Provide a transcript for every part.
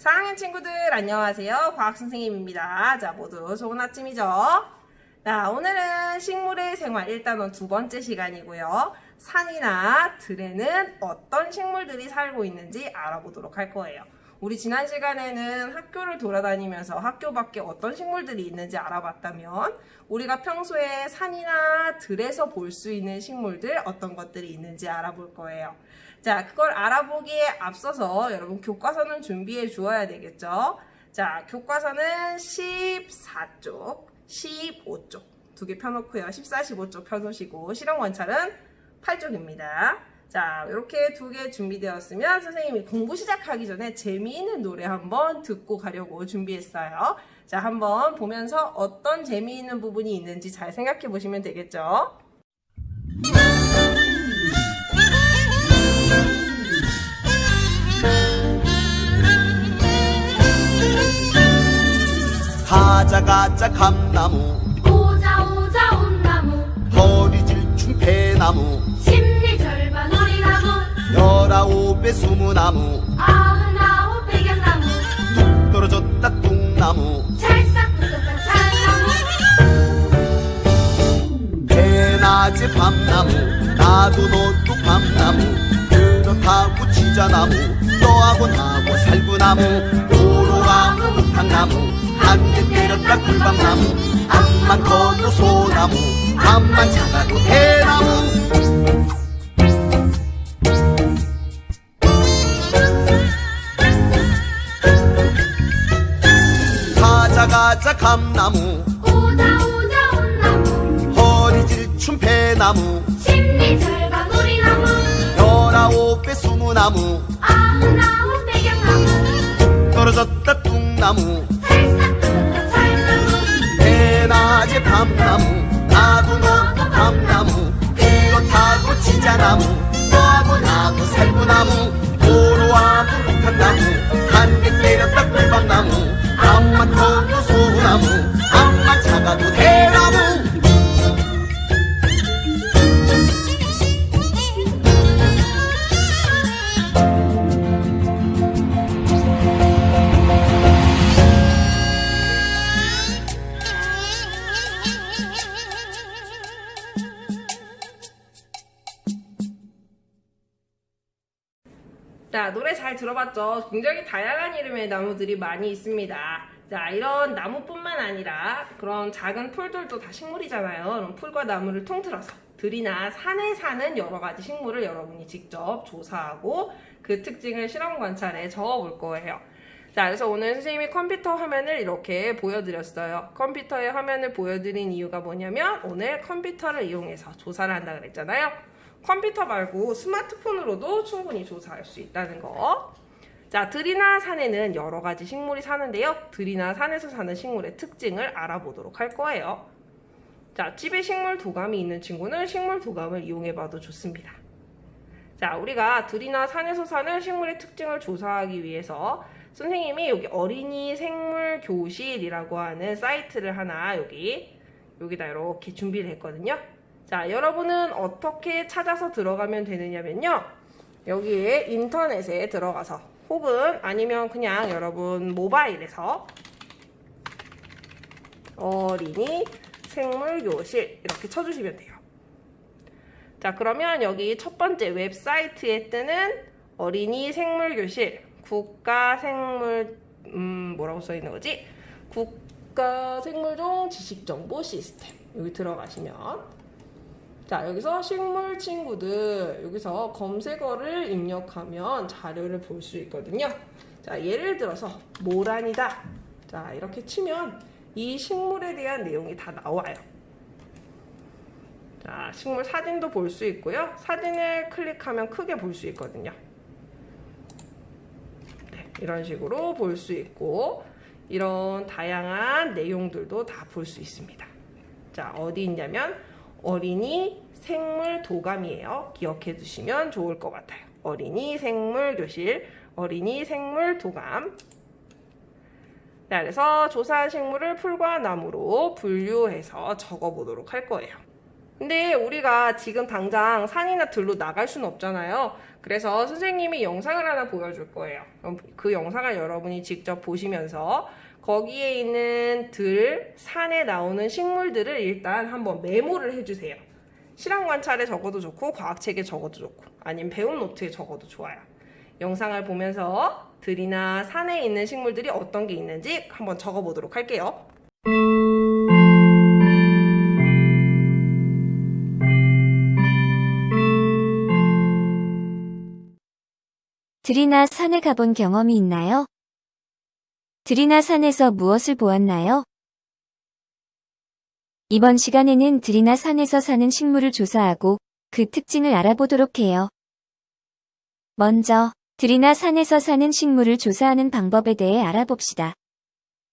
4학년 친구들 안녕하세요. 과학선생님입니다. 자, 모두 좋은 아침이죠? 자, 오늘은 식물의 생활 1단원 두 번째 시간이고요. 산이나 들에는 어떤 식물들이 살고 있는지 알아보도록 할 거예요. 우리 지난 시간에는 학교를 돌아다니면서 학교 밖에 어떤 식물들이 있는지 알아봤다면 우리가 평소에 산이나 들에서 볼 수 있는 식물들 어떤 것들이 있는지 알아볼 거예요. 자, 그걸 알아보기에 앞서서 여러분 교과서는 준비해 주어야 되겠죠? 자, 교과서는 14쪽, 15쪽 두 개 펴놓고요. 14, 15쪽 펴놓으시고 실험 관찰은 8쪽입니다. 자, 이렇게 두 개 준비되었으면 선생님이 공부 시작하기 전에 재미있는 노래 한번 듣고 가려고 준비했어요. 자, 한번 보면서 어떤 재미있는 부분이 있는지 잘 생각해 보시면 되겠죠? 가자 가자 감나무 오자 오자 온나무 허리질 충패나무 심리절반 오리나무 19배 수무나무 99 백연나무 뚝 떨어졌다 뚝나무 찰싹 붙었다 찰나무 대낮에 밤나무 나도 너도 밤나무 그렇다고 지자나무 너하고 나하고 살구나무 도로나무 목탕나무 한대 때렸다 꿀밤나무 앞만 커도 소나무 앞만 작아도 대나무 가자 가자 감나무 오자 오자 온나무 허리질 춘패나무 심리절반 오리나무 19배 수무나무 99 백연나무 떨어졌다 뚝나무 찰싹 붙었다 찰나무 대낮에 밤나무 나도 너도 밤나무 그렇다고 지자나무 너하고 나하고 살구나무 도로하고 목탕나무 한대 때렸다 꿀밤나무 앞만 커도 소나무 앞만 작아도 대나무 자, 노래 잘 들어봤죠? 굉장히 다양한 이름의 나무들이 많이 있습니다. 자, 이런 나무뿐만 아니라 그런 작은 풀들도 다 식물이잖아요. 그럼 풀과 나무를 통틀어서 들이나 산에 사는 여러 가지 식물을 여러분이 직접 조사하고 그 특징을 실험 관찰에 적어볼 거예요. 자, 그래서 오늘 선생님이 컴퓨터 화면을 이렇게 보여드렸어요. 컴퓨터의 화면을 보여드린 이유가 뭐냐면 오늘 컴퓨터를 이용해서 조사를 한다 그랬잖아요. 컴퓨터 말고 스마트폰으로도 충분히 조사할 수 있다는 거. 자, 들이나 산에는 여러 가지 식물이 사는데요. 들이나 산에서 사는 식물의 특징을 알아보도록 할 거예요. 자, 집에 식물 도감이 있는 친구는 식물 도감을 이용해봐도 좋습니다. 자, 우리가 들이나 산에서 사는 식물의 특징을 조사하기 위해서 선생님이 여기 어린이 생물 교실이라고 하는 사이트를 하나 여기다 이렇게 준비를 했거든요. 자, 여러분은 어떻게 찾아서 들어가면 되느냐면요. 여기에 인터넷에 들어가서 혹은 아니면 그냥 여러분 모바일에서 어린이 생물교실 이렇게 쳐주시면 돼요. 자, 그러면 여기 첫 번째 웹사이트에 뜨는 어린이 생물교실 국가생물 뭐라고 써있는 거지? 국가생물종 지식정보 시스템 여기 들어가시면 자, 여기서 식물 친구들 여기서 검색어를 입력하면 자료를 볼 수 있거든요. 자, 예를 들어서 모란이다. 자, 이렇게 치면 이 식물에 대한 내용이 다 나와요. 자, 식물 사진도 볼 수 있고요. 사진을 클릭하면 크게 볼 수 있거든요. 네, 이런 식으로 볼 수 있고 이런 다양한 내용들도 다 볼 수 있습니다. 자, 어디 있냐면 어린이 생물 도감이에요. 기억해 두시면 좋을 것 같아요. 어린이 생물 교실, 어린이 생물 도감. 자, 그래서 조사한 식물을 풀과 나무로 분류해서 적어보도록 할 거예요. 근데 우리가 지금 당장 산이나 들로 나갈 수는 없잖아요. 그래서 선생님이 영상을 하나 보여줄 거예요. 그럼 그 영상을 여러분이 직접 보시면서 거기에 있는 들, 산에 나오는 식물들을 일단 한번 메모를 해주세요. 실험 관찰에 적어도 좋고 과학책에 적어도 좋고 아니면 배운 노트에 적어도 좋아요. 영상을 보면서 들이나 산에 있는 식물들이 어떤 게 있는지 한번 적어보도록 할게요. 들이나 산에 가본 경험이 있나요? 들이나 산에서 무엇을 보았나요? 이번 시간에는 들이나 산에서 사는 식물을 조사하고 그 특징을 알아보도록 해요. 먼저 들이나 산에서 사는 식물을 조사하는 방법에 대해 알아봅시다.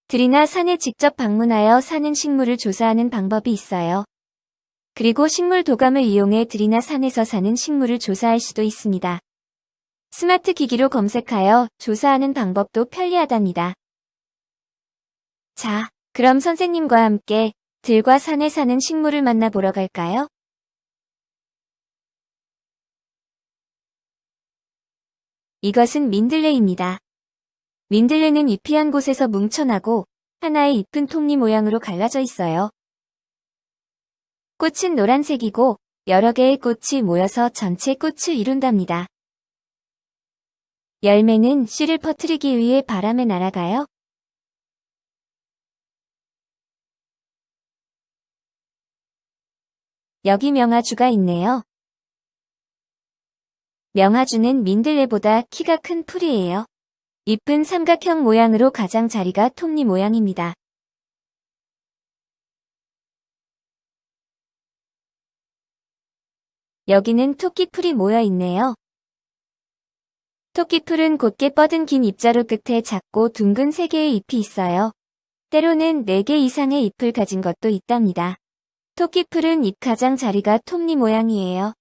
들이나 산에 직접 방문하여 사는 식물을 조사하는 방법이 있어요. 그리고 식물 도감을 이용해 들이나 산에서 사는 식물을 조사할 수도 있습니다. 스마트 기기로 검색하여 조사하는 방법도 편리하답니다. 자, 그럼 선생님과 함께 들과 산에 사는 식물을 만나보러 갈까요? 이것은 민들레입니다. 민들레는 잎이 한 곳에서 뭉쳐나고 하나의 잎은 톱니 모양으로 갈라져 있어요. 꽃은 노란색이고 여러 개의 꽃이 모여서 전체 꽃을 이룬답니다. 열매는 씨를 퍼뜨리기 위해 바람에 날아가요. 여기 명아주가 있네요. 명아주는 민들레보다 키가 큰 풀이에요. 잎은 삼각형 모양으로 가장자리가 톱니 모양입니다. 여기는 토끼풀이 모여 있네요. 토끼풀은 곧게 뻗은 긴 잎자루 끝에 작고 둥근 3개의 잎이 있어요. 때로는 4개 이상의 잎을 가진 것도 있답니다. 토끼풀은 잎 가장자리가 톱니 모양이에요.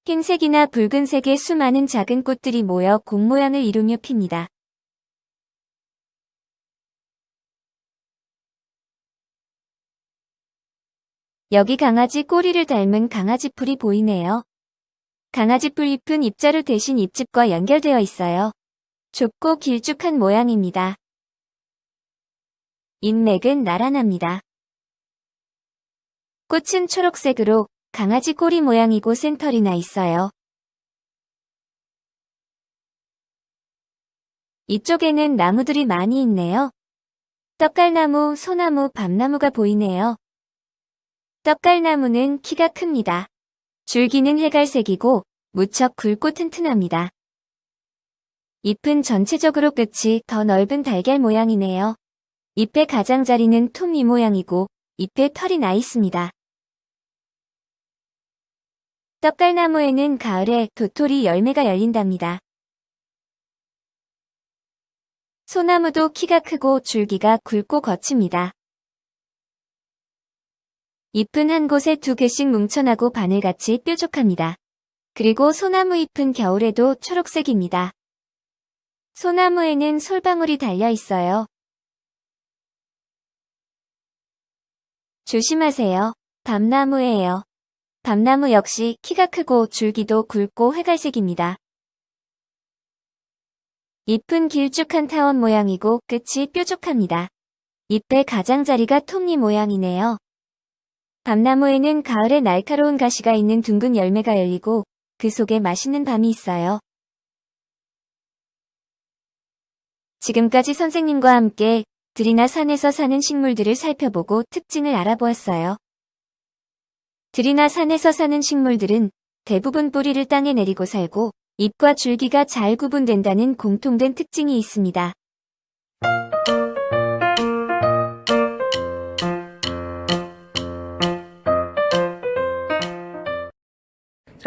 흰색이나 붉은색의 수많은 작은 꽃들이 모여 공 모양을 이루며 핍니다. 여기 강아지 꼬리를 닮은 강아지풀이 보이네요. 강아지풀 잎은 잎자루 대신 잎집과 연결되어 있어요. 좁고 길쭉한 모양입니다. 잎맥은 나란합니다. 꽃은 초록색으로 강아지 꼬리 모양이고 센터리 나 있어요. 이쪽에는 나무들이 많이 있네요. 떡갈나무, 소나무, 밤나무가 보이네요. 떡갈나무는 키가 큽니다. 줄기는 회갈색이고 무척 굵고 튼튼합니다. 잎은 전체적으로 끝이 더 넓은 달걀 모양이네요. 잎의 가장자리는 톱니 모양이고 잎에 털이 나 있습니다. 떡갈나무에는 가을에 도토리 열매가 열린답니다. 소나무도 키가 크고 줄기가 굵고 거칩니다. 잎은 한 곳에 2개씩 뭉쳐나고 바늘같이 뾰족합니다. 그리고 소나무 잎은 겨울에도 초록색입니다. 소나무에는 솔방울이 달려 있어요. 조심하세요. 밤나무예요. 밤나무 역시 키가 크고 줄기도 굵고 회갈색입니다. 잎은 길쭉한 타원 모양이고 끝이 뾰족합니다. 잎의 가장자리가 톱니 모양이네요. 밤나무에는 가을에 날카로운 가시가 있는 둥근 열매가 열리고 그 속에 맛있는 밤이 있어요. 지금까지 선생님과 함께 들이나 산에서 사는 식물들을 살펴보고 특징을 알아보았어요. 들이나 산에서 사는 식물들은 대부분 뿌리를 땅에 내리고 살고 잎과 줄기가 잘 구분된다는 공통된 특징이 있습니다.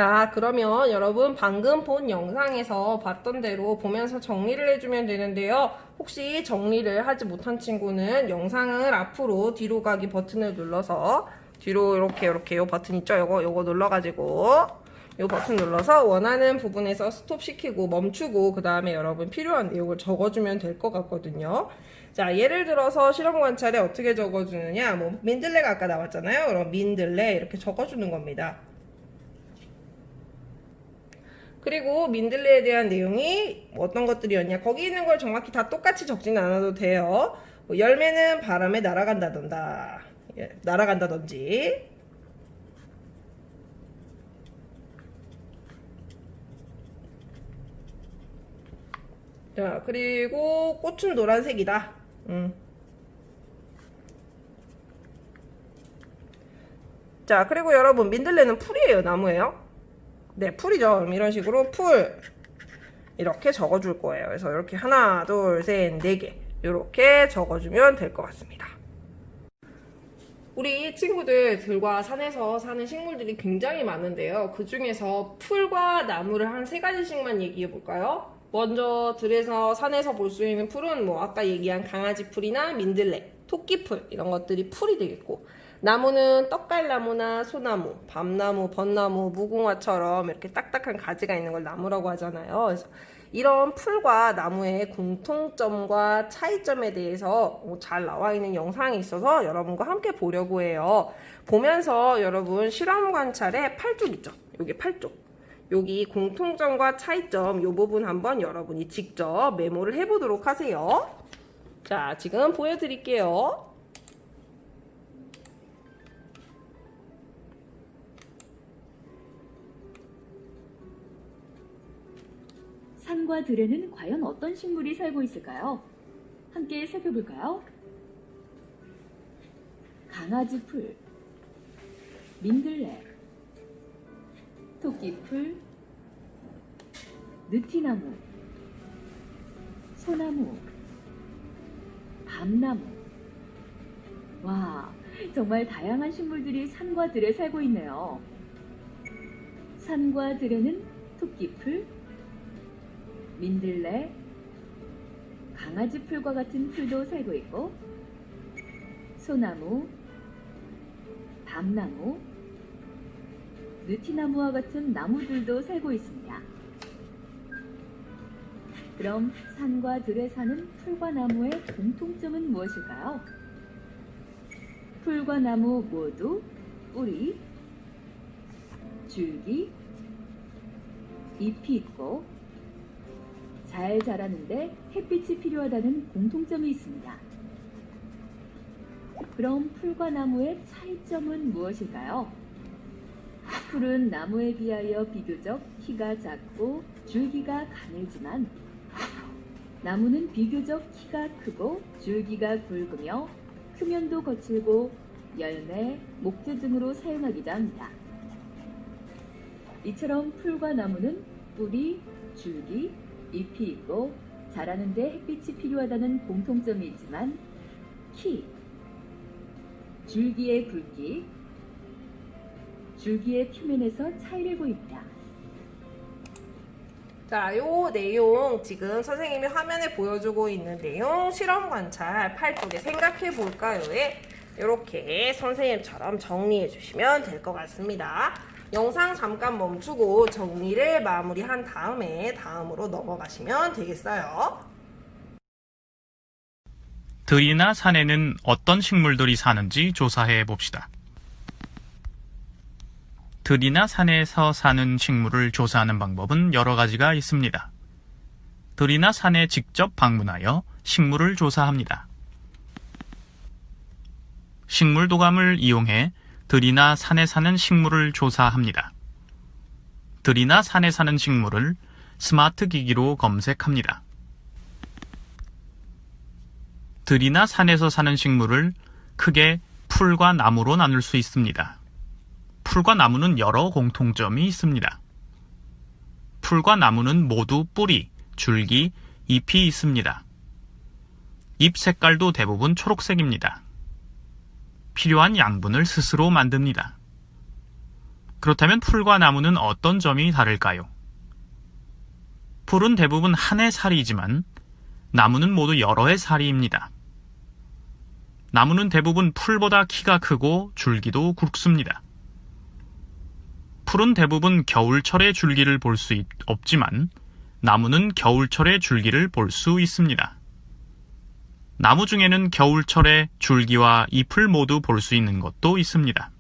자, 그러면 여러분 방금 본 영상에서 봤던 대로 보면서 정리를 해주면 되는데요. 혹시 정리를 하지 못한 친구는 영상을 앞으로 뒤로 가기 버튼을 눌러서 뒤로 이렇게 요 버튼 있죠? 요거 눌러가지고 이 버튼 눌러서 원하는 부분에서 스톱 시키고 멈추고 그 다음에 여러분 필요한 내용을 적어주면 될 것 같거든요. 자, 예를 들어서 실험 관찰에 어떻게 적어주느냐, 뭐 민들레가 아까 나왔잖아요. 그럼 민들레 이렇게 적어주는 겁니다. 그리고 민들레에 대한 내용이 어떤 것들이었냐, 거기 있는 걸 정확히 다 똑같이 적진 않아도 돼요. 뭐 열매는 바람에 날아간다든지. 자, 그리고 꽃은 노란색이다. 자, 그리고 여러분 민들레는 풀이에요, 나무예요? 네, 풀이죠. 그럼 이런 식으로 풀 이렇게 적어줄 거예요. 그래서 이렇게 하나, 둘, 셋, 네 개 이렇게 적어주면 될 것 같습니다. 우리 친구들 들과 산에서 사는 식물들이 굉장히 많은데요. 그 중에서 풀과 나무를 한 3가지씩만 얘기해 볼까요? 먼저 들에서 산에서 볼 수 있는 풀은 뭐 아까 얘기한 강아지 풀이나 민들레, 토끼풀 이런 것들이 풀이 되겠고, 나무는 떡갈나무나 소나무, 밤나무, 벚나무, 무궁화처럼 이렇게 딱딱한 가지가 있는 걸 나무라고 하잖아요. 그래서 이런 풀과 나무의 공통점과 차이점에 대해서 잘 나와 있는 영상이 있어서 여러분과 함께 보려고 해요. 보면서 여러분 실험 관찰에 8쪽 있죠? 여기 8쪽. 여기 공통점과 차이점 이 부분 한번 여러분이 직접 메모를 해보도록 하세요. 자, 지금 보여드릴게요. 산과 들에는 과연 어떤 식물이 살고 있을까요? 함께 살펴볼까요? 강아지풀, 민들레, 토끼풀, 느티나무, 소나무, 밤나무. 와, 정말 다양한 식물들이 산과 들에 살고 있네요. 산과 들에는 토끼풀, 민들레, 강아지풀과 같은 풀도 살고 있고, 소나무, 밤나무, 느티나무와 같은 나무들도 살고 있습니다. 그럼 산과 들에 사는 풀과 나무의 공통점은 무엇일까요? 풀과 나무 모두 뿌리, 줄기, 잎이 있고 잘 자라는데 햇빛이 필요하다는 공통점이 있습니다. 그럼 풀과 나무의 차이점은 무엇일까요? 풀은 나무에 비하여 비교적 키가 작고 줄기가 가늘지만, 나무는 비교적 키가 크고 줄기가 굵으며 표면도 거칠고 열매, 목재 등으로 사용하기도 합니다. 이처럼 풀과 나무는 뿌리, 줄기, 잎이 있고 자라는데 햇빛이 필요하다는 공통점이 있지만, 키, 줄기의 굵기, 줄기의 표면에서 차이를 보입니다. 자, 요 내용 지금 선생님이 화면에 보여주고 있는 내용 실험 관찰 8쪽에 생각해 볼까요에 이렇게 선생님처럼 정리해 주시면 될 것 같습니다. 영상 잠깐 멈추고 정리를 마무리한 다음에 다음으로 넘어가시면 되겠어요. 들이나 산에는 어떤 식물들이 사는지 조사해 봅시다. 들이나 산에서 사는 식물을 조사하는 방법은 여러 가지가 있습니다. 들이나 산에 직접 방문하여 식물을 조사합니다. 식물 도감을 이용해 들이나 산에 사는 식물을 조사합니다. 들이나 산에 사는 식물을 스마트 기기로 검색합니다. 들이나 산에서 사는 식물을 크게 풀과 나무로 나눌 수 있습니다. 풀과 나무는 여러 공통점이 있습니다. 풀과 나무는 모두 뿌리, 줄기, 잎이 있습니다. 잎 색깔도 대부분 초록색입니다. 필요한 양분을 스스로 만듭니다. 그렇다면 풀과 나무는 어떤 점이 다를까요? 풀은 대부분 한 해 살이지만 나무는 모두 여러 해 살이입니다. 나무는 대부분 풀보다 키가 크고 줄기도 굵습니다. 풀은 대부분 겨울철의 줄기를 볼 수 없지만 나무는 겨울철의 줄기를 볼 수 있습니다. 나무 중에는 겨울철에 줄기와 잎을 모두 볼 수 있는 것도 있습니다.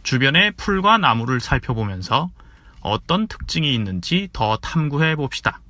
주변의 풀과 나무를 살펴보면서 어떤 특징이 있는지 더 탐구해 봅시다.